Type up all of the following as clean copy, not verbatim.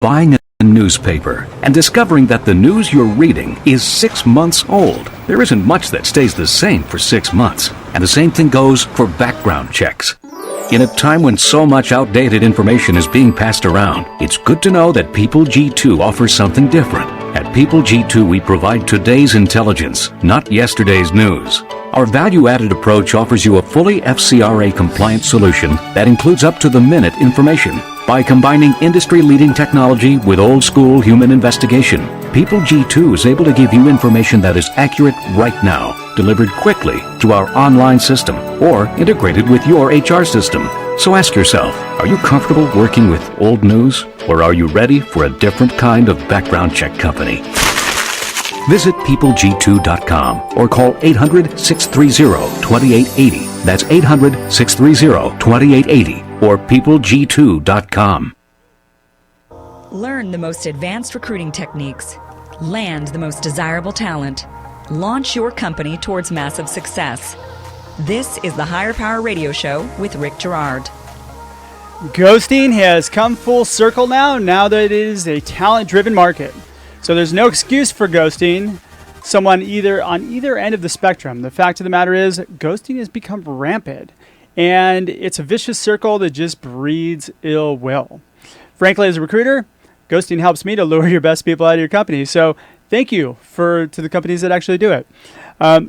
buying a newspaper and discovering that the news you're reading is 6 months old. There isn't much that stays the same for 6 months, and the same thing goes for background checks. In a time when so much outdated information is being passed around, it's good to know that People G2 offers something different. At People G2, we provide today's intelligence, not yesterday's news. Our value-added approach offers you a fully FCRA-compliant solution that includes up-to-the-minute information. By combining industry-leading technology with old-school human investigation, People G2 is able to give you information that is accurate right now, delivered quickly through our online system, or integrated with your HR system. So ask yourself, are you comfortable working with old news, or are you ready for a different kind of background check company? Visit peopleg2.com or call 800-630-2880. That's 800-630-2880 or peopleg2.com. Learn the most advanced recruiting techniques. Land the most desirable talent. Launch your company towards massive success. This is the Higher Power Radio Show with Rick Girard. Ghosting has come full circle now that it is a talent-driven market. So there's no excuse for ghosting someone on either end of the spectrum. The fact of the matter is, ghosting has become rampant, and it's a vicious circle that just breeds ill will. Frankly, as a recruiter, ghosting helps me to lure your best people out of your company. So thank you to the companies that actually do it.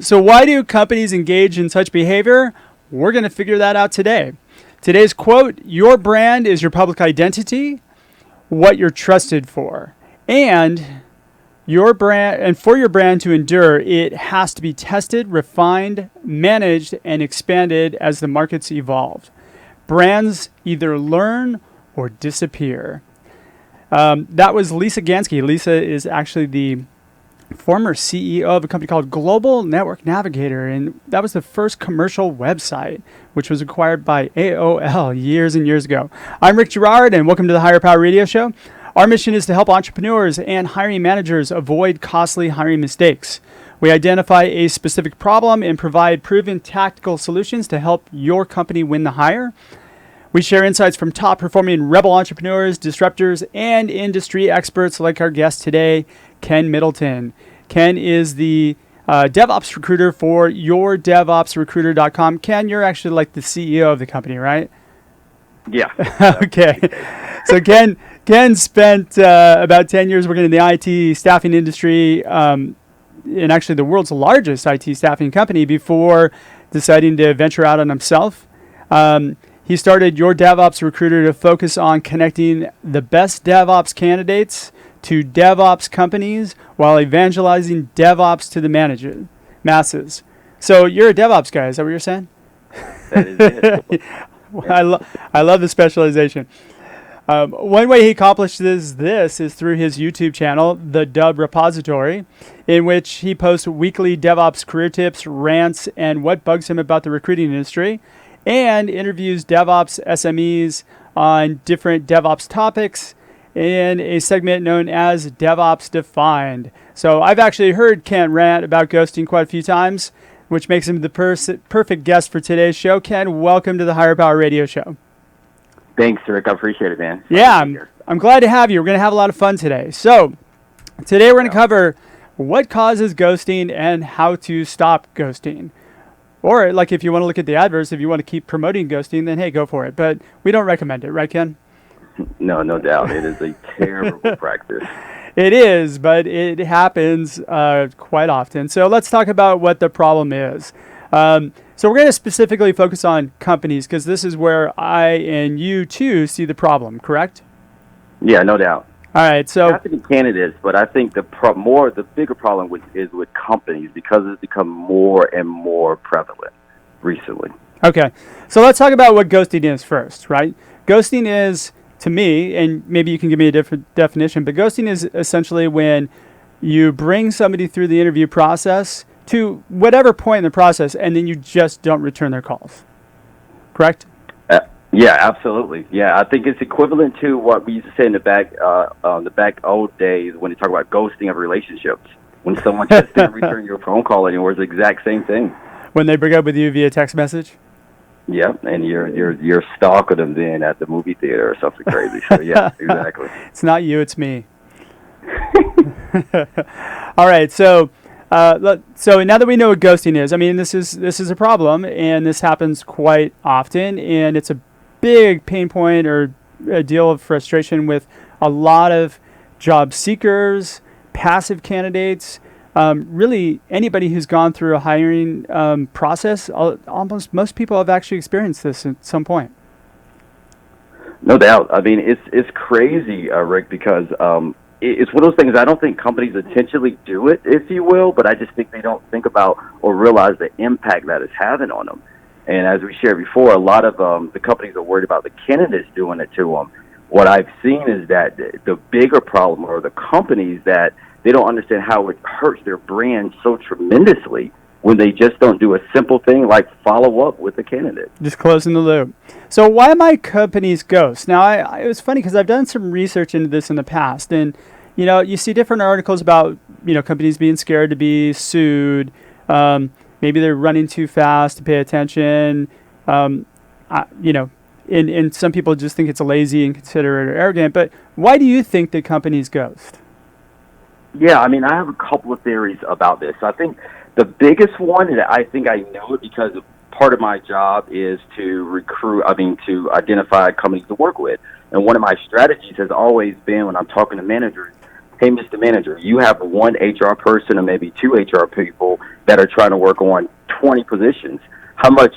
So why do companies engage in such behavior? We're going to figure that out today. Today's quote, your brand is your public identity, what you're trusted for. And for your brand to endure, it has to be tested, refined, managed, and expanded as the markets evolve. Brands either learn or disappear. That was Lisa Gansky. Lisa is actually the former CEO of a company called Global Network Navigator, and that was the first commercial website, which was acquired by AOL years and years ago. I'm Rick Girard, and welcome to the Higher Power Radio Show. Our mission is to help entrepreneurs and hiring managers avoid costly hiring mistakes. We identify a specific problem and provide proven tactical solutions to help your company win the hire. We share insights from top-performing rebel entrepreneurs, disruptors, and industry experts like our guest today, Ken Middleton. Ken is the DevOps recruiter for YourDevOpsRecruiter.com. Ken, you're actually like the CEO of the company, right? Yeah. Okay. So Ken spent about 10 years working in the IT staffing industry, and actually the world's largest IT staffing company before deciding to venture out on himself. He started Your DevOps Recruiter to focus on connecting the best DevOps candidates to DevOps companies while evangelizing DevOps to the masses. So you're a DevOps guy, is that what you're saying? That is it. I love the specialization. One way he accomplished this is through his YouTube channel, The Dub Repository, in which he posts weekly DevOps career tips, rants, and what bugs him about the recruiting industry, and interviews DevOps SMEs on different DevOps topics in a segment known as DevOps Defined. So I've actually heard Ken rant about ghosting quite a few times, which makes him the perfect guest for today's show. Ken, welcome to the Higher Power Radio Show. Thanks, Rick. I appreciate it, man. Yeah, I'm glad to have you. We're going to have a lot of fun today. So today we're going to cover what causes ghosting and how to stop ghosting. Or like if you want to look at the adverse, if you want to keep promoting ghosting, then hey, go for it. But we don't recommend it, right, Ken? No doubt. It is a terrible practice. It is, but it happens quite often. So let's talk about what the problem is. So we're going to specifically focus on companies because this is where I and you too see the problem, correct? Yeah, no doubt. All right. So not to be candidates, but I think the bigger problem is with companies because it's become more and more prevalent recently. Okay. So let's talk about what ghosting is first, right? Ghosting is, to me, and maybe you can give me a different definition, but ghosting is essentially when you bring somebody through the interview process to whatever point in the process, and then you just don't return their calls. Correct? Yeah, absolutely. Yeah, I think it's equivalent to what we used to say in the back old days when they talk about ghosting of relationships. When someone just didn't return your phone call anymore, it's the exact same thing. When they break up with you via text message? Yep, and you're stalking them then at the movie theater or something crazy. So yeah, exactly. It's not you, it's me. All right, so so now that we know what ghosting is, I mean, this is a problem, and this happens quite often, and it's a big pain point or a deal of frustration with a lot of job seekers, passive candidates, really anybody who's gone through a hiring process. Almost most people have actually experienced this at some point. No doubt. I mean, it's crazy, Rick, because it's one of those things. I don't think companies intentionally do it, if you will, but I just think they don't think about or realize the impact that it's having on them. And as we shared before, a lot of the companies are worried about the candidates doing it to them. What I've seen is that the bigger problem are the companies that they don't understand how it hurts their brand so tremendously when they just don't do a simple thing like follow up with the candidate. Just closing the loop. So why might companies ghost? Now, it was funny because I've done some research into this in the past, and you see different articles about companies being scared to be sued. Maybe they're running too fast to pay attention. And some people just think it's lazy, inconsiderate, or arrogant. But why do you think that companies ghost? Yeah, I mean, I have a couple of theories about this. I think the biggest one, and I think I know it because part of my job is to to identify companies to work with. And one of my strategies has always been when I'm talking to managers, hey, Mr. Manager, you have one HR person or maybe two HR people that are trying to work on 20 positions. How much,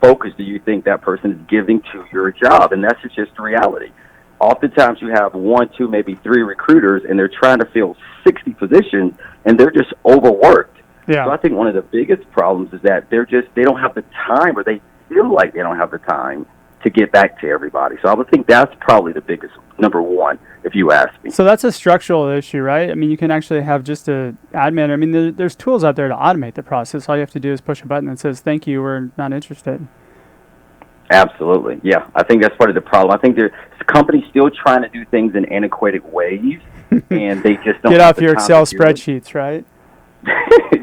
focus do you think that person is giving to your job? And that's just the reality. Oftentimes you have one, two, maybe three recruiters, and they're trying to fill 60 positions, and they're just overworked. Yeah. So I think one of the biggest problems is that they don't have the time, or they feel like they don't have the time to get back to everybody. So I would think that's probably the biggest, number one, if you ask me. So that's a structural issue, right? I mean, you can actually have just an admin. I mean, there's tools out there to automate the process. All you have to do is push a button that says, thank you, we're not interested. Absolutely. Yeah, I think that's part of the problem. I think there's companies still trying to do things in antiquated ways, and they just don't get have off the your time Excel to do it. spreadsheets, right?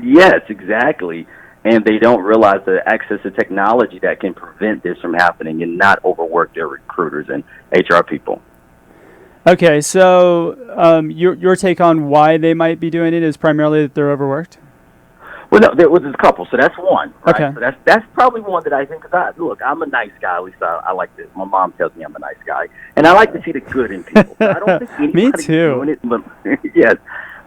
Yes, exactly. And they don't realize the access to technology that can prevent this from happening and not overwork their recruiters and HR people. Okay, so your take on why they might be doing it is primarily that they're overworked? Well, no, there's a couple, so that's one. Right? Okay. So that's probably one that I think, because look, I'm a nice guy, at least I like this. My mom tells me I'm a nice guy, and I like to see the good in people. I don't think anybody's doing it. Yes,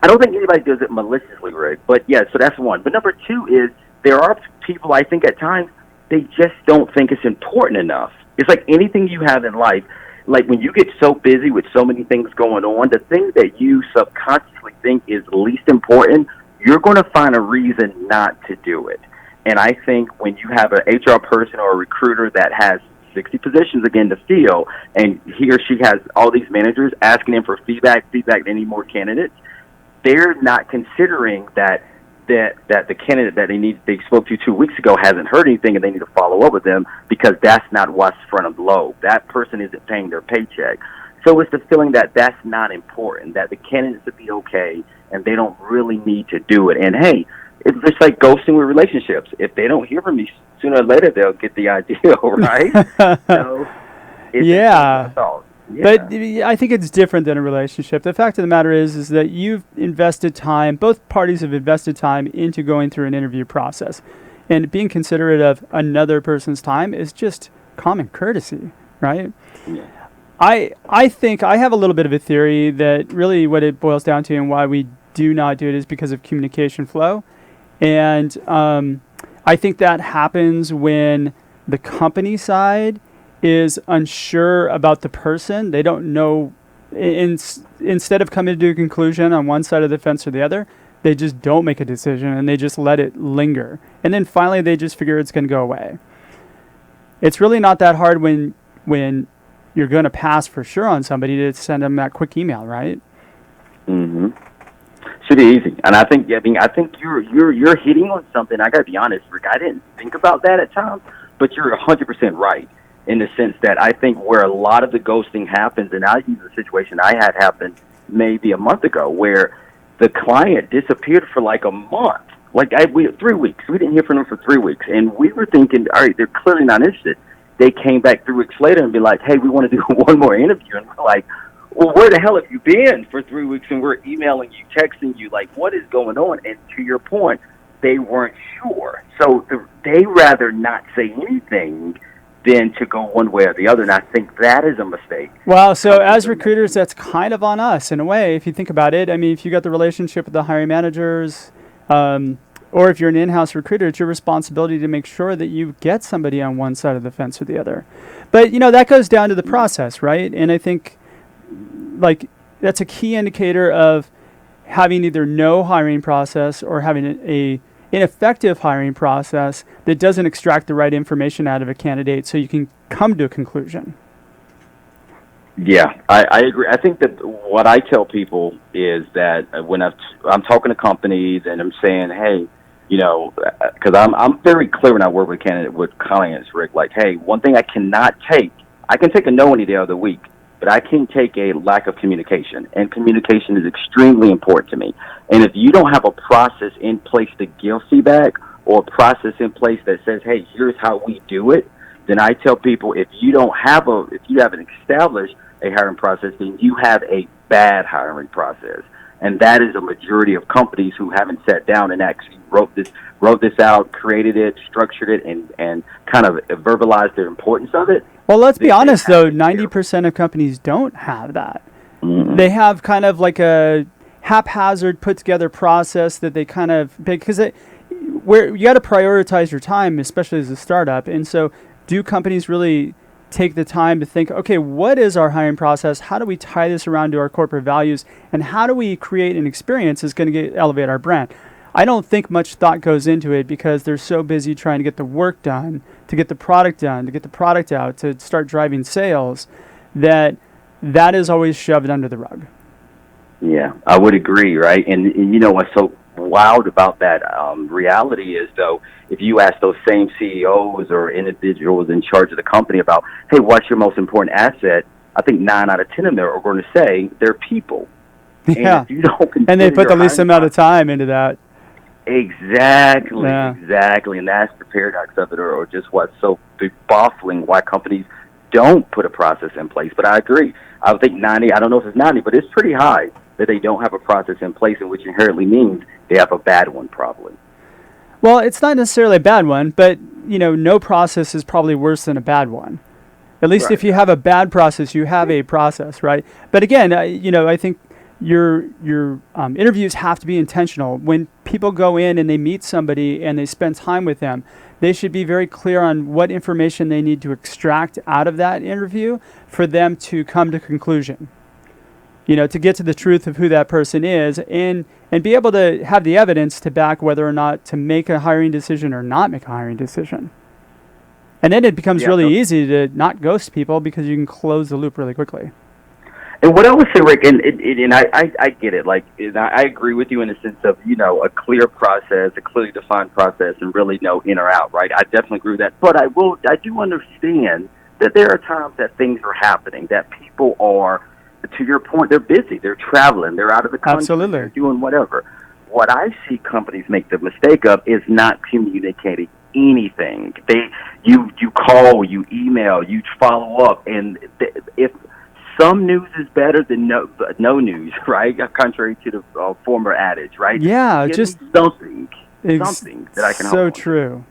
I don't think anybody does it maliciously, Rick. But yeah, so that's one. But number two is there are people, I think at times, they just don't think it's important enough. It's like anything you have in life, like when you get so busy with so many things going on, the thing that you subconsciously think is least important, you're going to find a reason not to do it. And I think when you have an HR person or a recruiter that has 60 positions again to fill, and he or she has all these managers asking them for feedback, they need more candidates, they're not considering that the candidate that they spoke to 2 weeks ago hasn't heard anything, and they need to follow up with them because that's not what's front of the load. That person isn't paying their paycheck. So it's the feeling that that's not important, that the candidates would be okay, and they don't really need to do it. And hey, it's just like ghosting with relationships. If they don't hear from me, sooner or later they'll get the idea, right? So yeah. Yeah. But I think it's different than a relationship. The fact of the matter is that you've invested time, both parties have invested time into going through an interview process. And being considerate of another person's time is just common courtesy, right? Yeah. I think I have a little bit of a theory that really what it boils down to and why we do not do it is because of communication flow. And I think that happens when the company side is unsure about the person. They don't know. Instead of coming to a conclusion on one side of the fence or the other, they just don't make a decision and they just let it linger. And then finally they just figure it's going to go away. It's really not that hard when you're going to pass for sure on somebody to send them that quick email, right? Mm-hmm. Should be easy, and I think you're hitting on something. I got to be honest, Rick. I didn't think about that at times, but you're 100% right in the sense that I think where a lot of the ghosting happens, and I'll use a situation I had happen maybe a month ago, where the client disappeared for like a month. Like, 3 weeks. We didn't hear from them for 3 weeks. And we were thinking, all right, they're clearly not interested. They came back 3 weeks later and be like, hey, we want to do one more interview. And we're like, well, where the hell have you been for 3 weeks? And we're emailing you, texting you, like, what is going on? And to your point, they weren't sure. So they rather not say anything than to go one way or the other. And I think that is a mistake. Well, so as recruiters, that's kind of on us in a way, if you think about it. I mean, if you got the relationship with the hiring managers, or if you're an in-house recruiter, it's your responsibility to make sure that you get somebody on one side of the fence or the other. But, that goes down to the process, right? And I think, like, that's a key indicator of having either no hiring process or having a ineffective hiring process that doesn't extract the right information out of a candidate so you can come to a conclusion. Yeah, I agree. I think that what I tell people is that when I'm talking to companies and I'm saying, hey, because I'm very clear when I work with clients, Rick, like, hey, one thing I can take a no any day of the week, but I can't take a lack of communication. And communication is extremely important to me. And if you don't have a process in place to give feedback or a process in place that says, hey, here's how we do it, then I tell people if you haven't established a hiring process, then you have a bad hiring process. And that is a majority of companies who haven't sat down and actually wrote this out, created it, structured it, and kind of verbalized the importance of it. Well, let's be honest, though, 90% of companies don't have that. Mm-hmm. They have kind of like a haphazard put together process that they kind of, because where you got to prioritize your time, especially as a startup. And so do companies really take the time to think, okay, what is our hiring process? How do we tie this around to our corporate values? And how do we create an experience that's going to elevate our brand? I don't think much thought goes into it because they're so busy trying to get the work done, to get the product done, to get the product out, to start driving sales, that is always shoved under the rug. Yeah, I would agree, right? And what's so wild about that reality is, though, if you ask those same CEOs or individuals in charge of the company about, hey, what's your most important asset? I think 9 out of 10 of them are going to say they're people. Yeah, and if you don't and they put the least amount of time into that. Exactly. And that's the paradox of it, or just what's so baffling why companies don't put a process in place. But I agree. I would think 90, I don't know if it's 90, but it's pretty high that they don't have a process in place, and which inherently means they have a bad one probably. Well, it's not necessarily a bad one, but, no process is probably worse than a bad one. At least if you have a bad process, you have a process, right? But again, I think your interviews have to be intentional. When people go in and they meet somebody and they spend time with them, they should be very clear on what information they need to extract out of that interview for them to come to conclusion. To get to the truth of who that person is and be able to have the evidence to back whether or not to make a hiring decision or not make a hiring decision. And then it becomes really easy to not ghost people because you can close the loop really quickly. And what I would say, Rick, and I get it, like, I agree with you in the sense of, a clear process, a clearly defined process, and really no in or out, right? I definitely agree with that. But I do understand that there are times that things are happening, that people are, to your point, they're busy, they're traveling, they're out of the country, Absolutely. They're doing whatever. What I see companies make the mistake of is not communicating anything. You call, you email, you follow up, and if some news is better than no news, right? Contrary to the former adage, right? Yeah, just something that I can help. So true.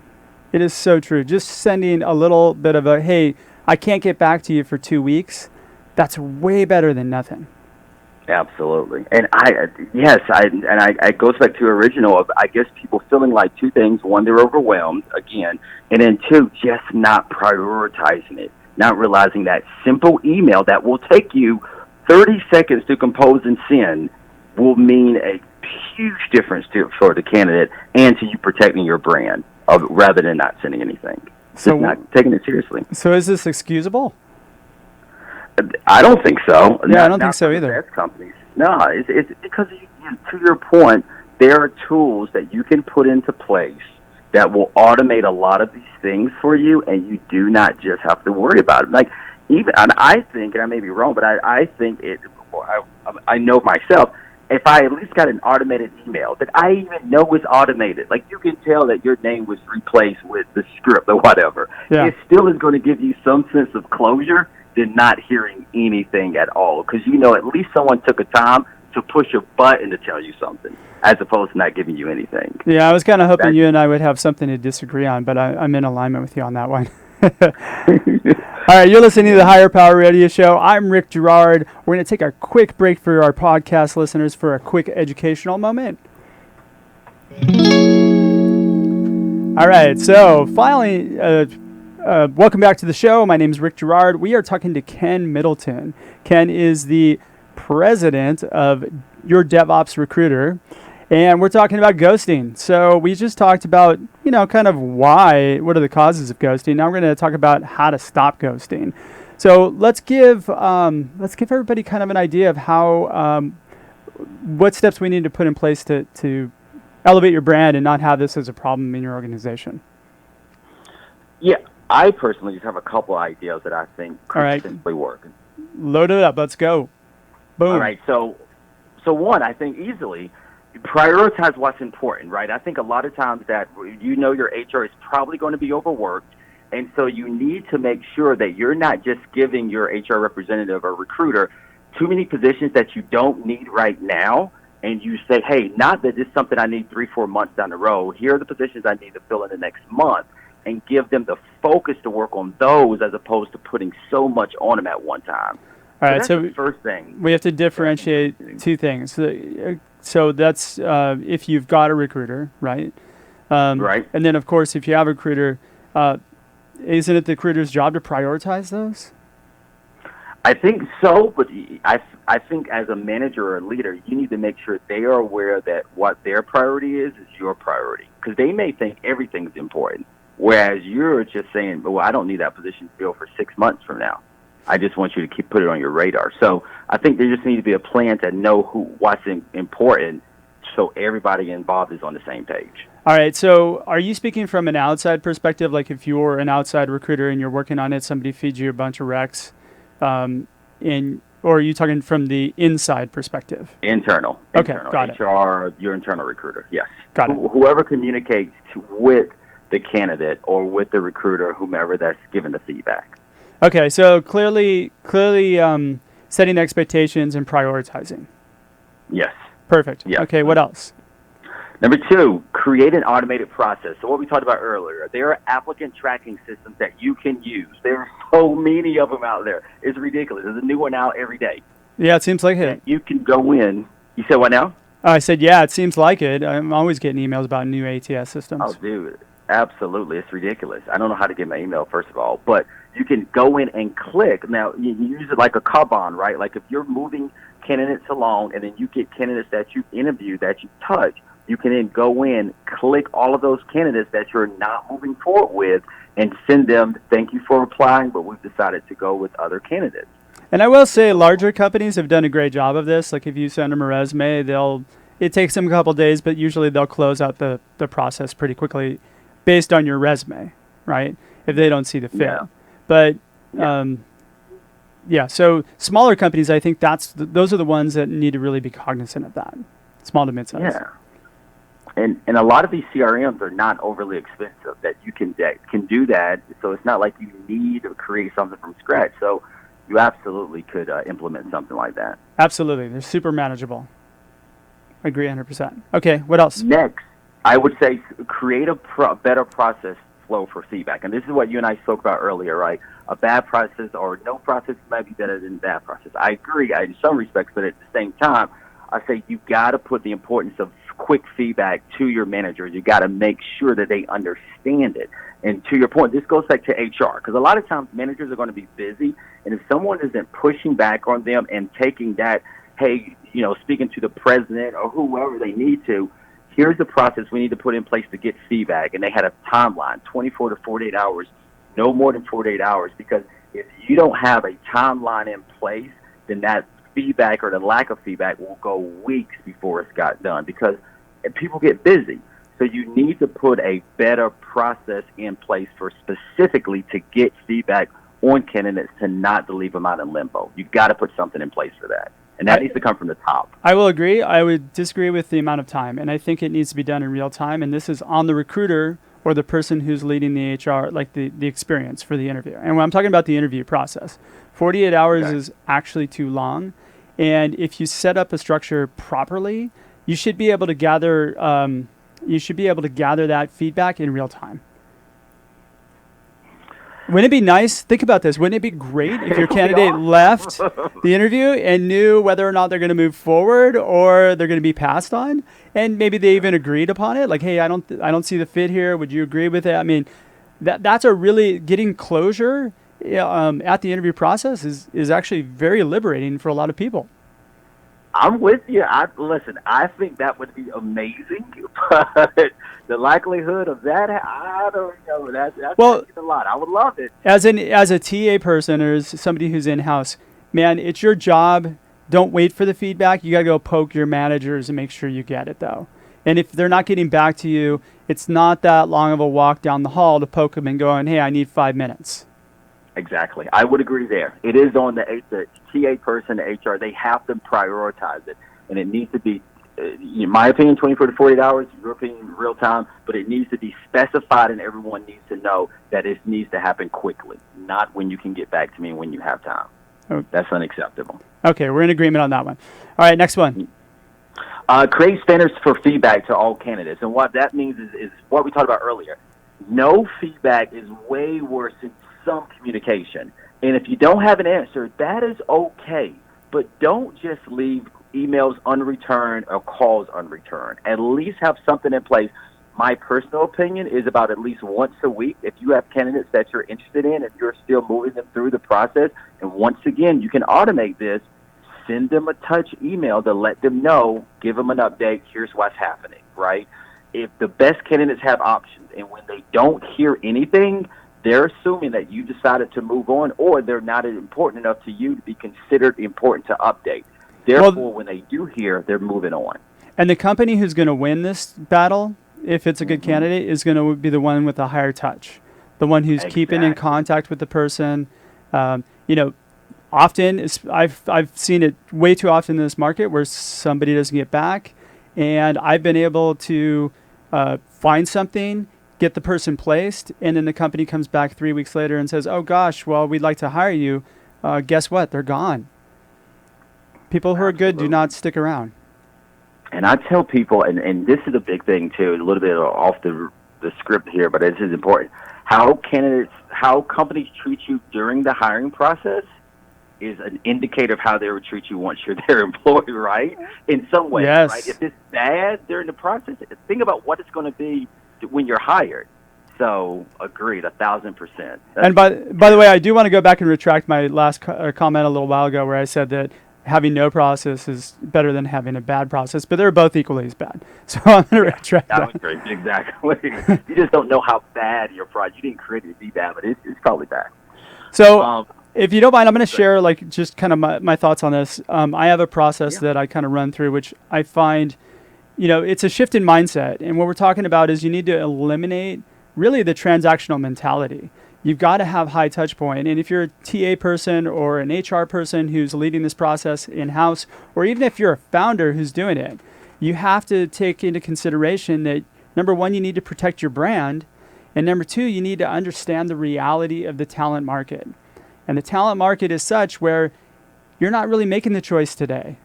It is so true. Just sending a little bit of a, hey, I can't get back to you for 2 weeks. That's way better than nothing. Absolutely. And it goes back to the original of, I guess, people feeling like two things. One, they're overwhelmed, again, and then two, just not prioritizing it, not realizing that simple email that will take you 30 seconds to compose and send will mean a huge difference for the candidate and to you protecting your brand rather than not sending anything. So just not taking it seriously. So is this excusable? I don't think so. Yeah, I don't think so either. Companies. No, it's because, to your point, there are tools that you can put into place that will automate a lot of these things for you, and you do not just have to worry about it. Like, and I think, and I may be wrong, but I think I know myself, if I at least got an automated email that I even know is automated, like you can tell that your name was replaced with the script or whatever, it still is going to give you some sense of closure than not hearing anything at all. Because you know at least someone took a time to push a button to tell you something, as opposed to not giving you anything. Yeah, I was kind of hoping you and I would have something to disagree on, but I'm in alignment with you on that one. All right, you're listening to the Higher Power Radio Show. I'm Rick Girard. We're going to take a quick break for our podcast listeners for a quick educational moment. All right, so finally, welcome back to the show. My name is Rick Girard. We are talking to Ken Middleton. Ken is the president of Your DevOps Recruiter. And we're talking about ghosting. So we just talked about, kind of what are the causes of ghosting. Now we're going to talk about how to stop ghosting. So let's give everybody kind of an idea of how, what steps we need to put in place to elevate your brand and not have this as a problem in your organization. Yeah, I personally just have a couple ideas that I think could simply work. Load it up. Let's go. Boom. All right. So one, I think easily, prioritize what's important, right? I think a lot of times that your HR is probably going to be overworked, and so you need to make sure that you're not just giving your HR representative or recruiter too many positions that you don't need right now, and you say, hey, not that this is something I need 3-4 months down the road. Here are the positions I need to fill in the next month, and give them the focus to work on those as opposed to putting so much on them at one time. All right, so that's the first thing. We have to differentiate two things. So that's if you've got a recruiter, right? Right. And then, of course, if you have a recruiter, isn't it the recruiter's job to prioritize those? I think so, but I think as a manager or a leader, you need to make sure they are aware that what their priority is your priority. Because they may think everything's important, whereas you're just saying, well, I don't need that position filled for 6 months from now. I just want you to put it on your radar. So I think there just needs to be a plan to know what's important so everybody involved is on the same page. All right. So are you speaking from an outside perspective? Like if you're an outside recruiter and you're working on it, somebody feeds you a bunch of recs, or are you talking from the inside perspective? Internal. Okay, got it. HR, your internal recruiter, yes. Got it. Whoever communicates with the candidate or with the recruiter, whomever that's given the feedback. Okay, so clearly setting expectations and prioritizing. Yes. Perfect. Yes. Okay, what else? Number 2, create an automated process. So what we talked about earlier, there are applicant tracking systems that you can use. There are so many of them out there. It's ridiculous. There's a new one out every day. Yeah, it seems like it. You can go in. You said what now? I said, yeah, it seems like it. I'm always getting emails about new ATS systems. Oh, dude, absolutely. It's ridiculous. I don't know how to get my email, first of all, but you can go in and click. Now, you use it like a Kanban, right? Like if you're moving candidates along and then you get candidates that you interview, that you touch, you can then go in, click all of those candidates that you're not moving forward with, and send them, thank you for applying, but we've decided to go with other candidates. And I will say larger companies have done a great job of this. Like if you send them a resume, it takes them a couple of days, but usually they'll close out the process pretty quickly based on your resume, right? If they don't see the fit. Yeah. But so smaller companies, I think those are the ones that need to really be cognizant of that. Small to mid-size. Yeah. And a lot of these CRMs are not overly expensive that you can do that. So it's not like you need to create something from scratch. So you absolutely could implement something like that. Absolutely. They're super manageable. I agree 100%. Okay, what else? Next, I would say create a better process flow for feedback. And this is what you and I spoke about earlier, right? A bad process or no process might be better than a bad process. I agree in some respects, but at the same time, I say you got to put the importance of quick feedback to your manager. You got to make sure that they understand it. And to your point, this goes back to HR, because a lot of times managers are going to be busy, and if someone isn't pushing back on them and taking that, hey, speaking to the president or whoever they need to, here's the process we need to put in place to get feedback. And they had a timeline, 24 to 48 hours, no more than 48 hours, because if you don't have a timeline in place, then that feedback or the lack of feedback will go weeks before it's got done, because people get busy. So you need to put a better process in place for specifically to get feedback on candidates, to not to leave them out in limbo. You got to put something in place for that. And that needs to come from the top. I will agree. I would disagree with the amount of time, and I think it needs to be done in real time. And this is on the recruiter or the person who's leading the HR, like the experience for the interview. And when I'm talking about the interview process, 48 hours is actually too long. And if you set up a structure properly, you should be able to gather that feedback in real time. Wouldn't it be nice? Think about this. Wouldn't it be great if your candidate left the interview and knew whether or not they're going to move forward or they're going to be passed on, and maybe they even agreed upon it? Like, hey, I don't see the fit here. Would you agree with it? I mean, that's a really getting closure at the interview process is actually very liberating for a lot of people. I'm with you. Listen, I think that would be amazing, but the likelihood of that, I don't know. That's a lot. I would love it. As a TA person or as somebody who's in-house, man, it's your job. Don't wait for the feedback. You got to go poke your managers and make sure you get it, though. And if they're not getting back to you, it's not that long of a walk down the hall to poke them and going, hey, I need 5 minutes. Exactly. I would agree there. It is on the TA person, the HR. They have to prioritize it. And it needs to be, in my opinion, 24 to 48 hours, your opinion, real time, but it needs to be specified and everyone needs to know that it needs to happen quickly, not when you can get back to me when you have time. Okay. That's unacceptable. Okay, we're in agreement on that one. All right, next one. Create standards for feedback to all candidates. And what that means is what we talked about earlier. No feedback is way worse than some communication. And if you don't have an answer, that is okay. But don't just leave emails unreturned or calls unreturned. At least have something in place. My personal opinion is about at least once a week. If you have candidates that you're interested in, if you're still moving them through the process, and once again, you can automate this, send them a touch email to let them know, give them an update, here's what's happening, right? If the best candidates have options, and when they don't hear anything, they're assuming that you decided to move on or they're not important enough to you to be considered important to update. Therefore, when they do hear, they're moving on. And the company who's going to win this battle, if it's a good candidate, is going to be the one with the higher touch, the one who's keeping in contact with the person. Often, I've seen it way too often in this market where somebody doesn't get back, and I've been able to find something, get the person placed, and then the company comes back 3 weeks later and says, oh gosh, well, we'd like to hire you. Guess what? They're gone. People who are good do not stick around. And I tell people, and this is a big thing too, a little bit off the script here, but this is important. How companies treat you during the hiring process is an indicator of how they would treat you once you're their employee, right? In some way, yes. Right? If it's bad during the process, think about what it's going to be when you're hired. So, agreed, 1,000%. And by the way, I do want to go back and retract my last comment a little while ago where I said that having no process is better than having a bad process, but they're both equally as bad. So I'm going to retract that. That was great. Exactly. You just don't know how bad your project. You didn't create it to be bad, but it's probably bad. So if you don't mind, I'm going to share just kind of my thoughts on this. I have a process that I kind of run through, which I find, it's a shift in mindset. And what we're talking about is you need to eliminate really the transactional mentality. You've got to have high touch point. And if you're a TA person or an HR person who's leading this process in-house, or even if you're a founder who's doing it, you have to take into consideration that, number one, you need to protect your brand. And number two, you need to understand the reality of the talent market. And the talent market is such where you're not really making the choice today.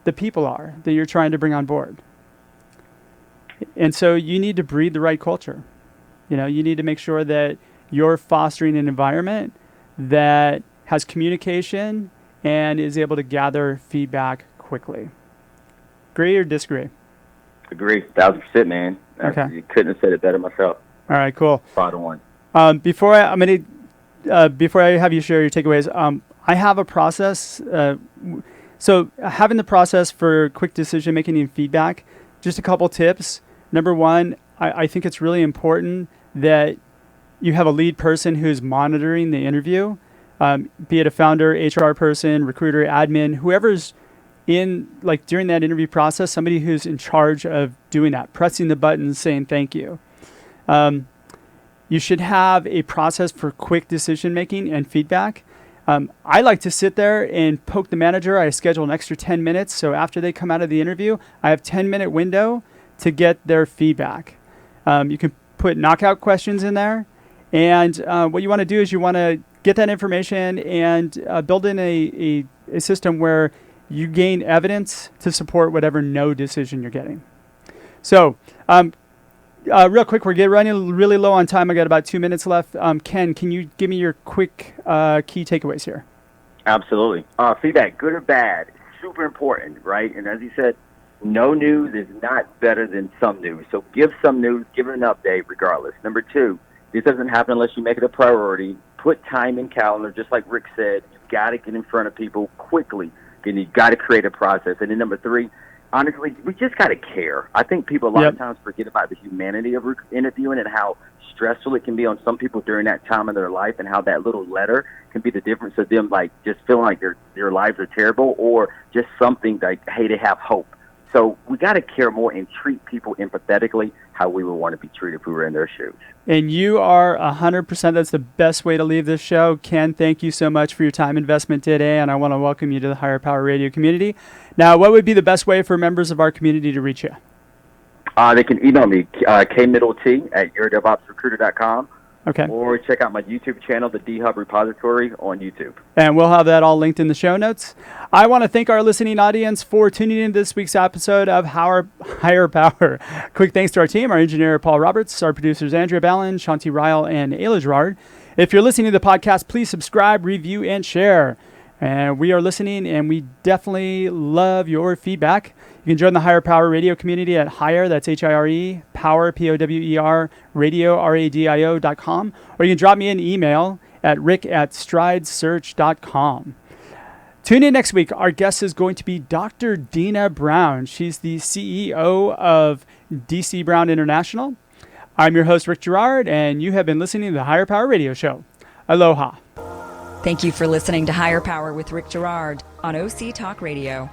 The people are that you're trying to bring on board. And so you need to breed the right culture. You need to make sure that you're fostering an environment that has communication and is able to gather feedback quickly. Agree or disagree? Agree, 1,000%, man. Okay. You couldn't have said it better myself. All right, cool. Spot on. Before I have you share your takeaways, I have a process. So having the process for quick decision making and feedback, just a couple tips. Number one, I think it's really important that you have a lead person who's monitoring the interview, be it a founder, HR person, recruiter, admin, whoever's in during that interview process, somebody who's in charge of doing that, pressing the button, saying thank you. You should have a process for quick decision making and feedback. I like to sit there and poke the manager. I schedule an extra 10 minutes. So after they come out of the interview, I have 10-minute window to get their feedback. You can put knockout questions in there. And what you want to do is you want to get that information and build in a system where you gain evidence to support whatever no decision you're getting. So real quick, we're running really low on time. I got about 2 minutes left. Ken, can you give me your quick key takeaways here? Absolutely. Feedback, good or bad, super important, right? And as you said, no news is not better than some news. So give some news, give it an update regardless. Number 2, this doesn't happen unless you make it a priority. Put time in calendar, just like Rick said. You've got to get in front of people quickly, and you've got to create a process. And then number 3, honestly, we just got to care. I think people a lot of times forget about the humanity of interviewing and how stressful it can be on some people during that time of their life, and how that little letter can be the difference of them like just feeling like their lives are terrible, or just something like, hey, they have hope. So we got to care more and treat people empathetically how we would want to be treated if we were in their shoes. And you are 100%. That's the best way to leave this show. Ken, thank you so much for your time investment today, and I want to welcome you to the Higher Power Radio community. Now, what would be the best way for members of our community to reach you? They can email me, kmiddleT@yourdevopsrecruiter.com. Okay. Or check out my YouTube channel, the D-Hub Repository on YouTube. And we'll have that all linked in the show notes. I want to thank our listening audience for tuning in to this week's episode of Higher Power. Quick thanks to our team, our engineer, Paul Roberts, our producers, Andrea Ballin, Shanti Ryle, and Ayla Gerard. If you're listening to the podcast, please subscribe, review, and share. And we are listening, and we definitely love your feedback. You can join the Higher Power Radio community at Higher, that's H-I-R-E, Power, P-O-W-E-R, radio, R-A-D-I-O.com. Or you can drop me an email at rick@stridesearch.com. Tune in next week. Our guest is going to be Dr. Dina Brown. She's the CEO of DC Brown International. I'm your host, Rick Gerard, and you have been listening to the Higher Power Radio Show. Aloha. Thank you for listening to Higher Power with Rick Gerard on OC Talk Radio.